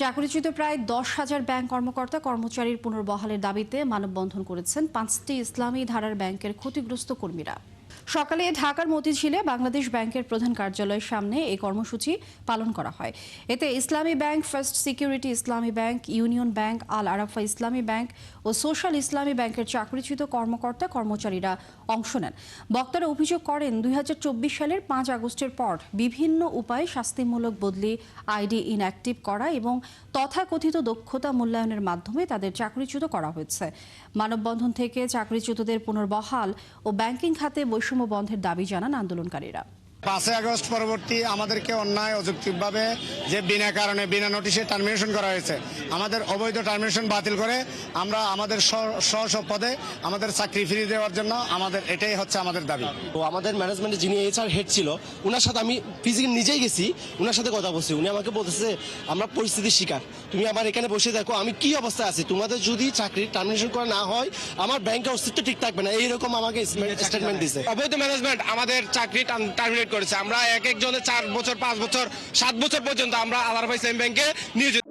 চাকরিচ্যুত প্রায় 10,000 ব্যাংক কর্মকর্তা কর্মচারীর পুনর্বহালের দাবিতে মানববন্ধন করেছেন 5টি ইসলামী ধারার ব্যাংকের ক্ষতিগ্রস্ত কর্মীরা। সকালে ঢাকার মতিঝিলে বাংলাদেশ ব্যাংকের প্রধান কার্যালয়ের সামনে এই কর্মসূচি পালন করা হয়। এতে ইসলামী ব্যাংক, ফার্স্ট সিকিউরিটি ইসলামী ব্যাংক, ইউনিয়ন ব্যাংক, আল আরাফা ইসলামী ব্যাংক ও সোশ্যাল ইসলামী ব্যাংকের চাকরিচ্যুত কর্মকর্তা কর্মচারীরা অংশ নেন। বক্তারা অভিযোগ করেন, 2024 সালের 5 আগস্টের পর বিভিন্ন উপায়ে শাস্তিমূলক বদলি, আইডি ইনঅ্যাক্টিভ করা এবং তথাকথিত দক্ষতা মূল্যায়নের মাধ্যমে তাদের চাকরিচ্যুত করা হয়েছে। মানববন্ধন থেকে চাকরিচ্যুতদের পুনর্বহাল ও ব্যাংকিং খাতে বৈষম্য বন্ধের দাবি জানান আন্দোলনকারীরা। 5 আগস্ট পরবর্তী আমাদেরকে অন্যায় অযৌক্তিকভাবে যে বিনা কারণে বিনা নোটিশে টার্মিনেশন করা হয়েছে, আমাদের অবৈধ টার্মিনেশন বাতিল করে আমরা আমাদের স্ব পদে আমাদের চাকরি ফিরিয়ে দেওয়ার জন্য এটাই হচ্ছে আমাদের দাবি। তো আমাদের ম্যানেজমেন্টে যিনি এইচআর হেড ছিল, ওনার সাথে আমি ফিজিক্যালি নিজেই গেছি, ওনার সাথে কথা বলছি। উনি আমাকে বলতেছে, আমরা পরিস্থিতির শিকার, তুমি আমার এখানে বসে দেখো আমি কি অবস্থায় আছি, তোমাদের যদি চাকরি টার্মিনেশন করা না হয় আমার ব্যাংকের অস্তিত্ব ঠিক থাকবে না, এইরকম আমাকে স্টেটমেন্ট দিছে। অবৈধ ম্যানেজমেন্ট আমাদের চাকরি টার্মিনেট করেছে। আমরা এক একজনের 4 বছর, 5 বছর, 7 বছর পর্যন্ত আমরা আল আরাফা ইসলামী ব্যাংকে নিয়োজিত।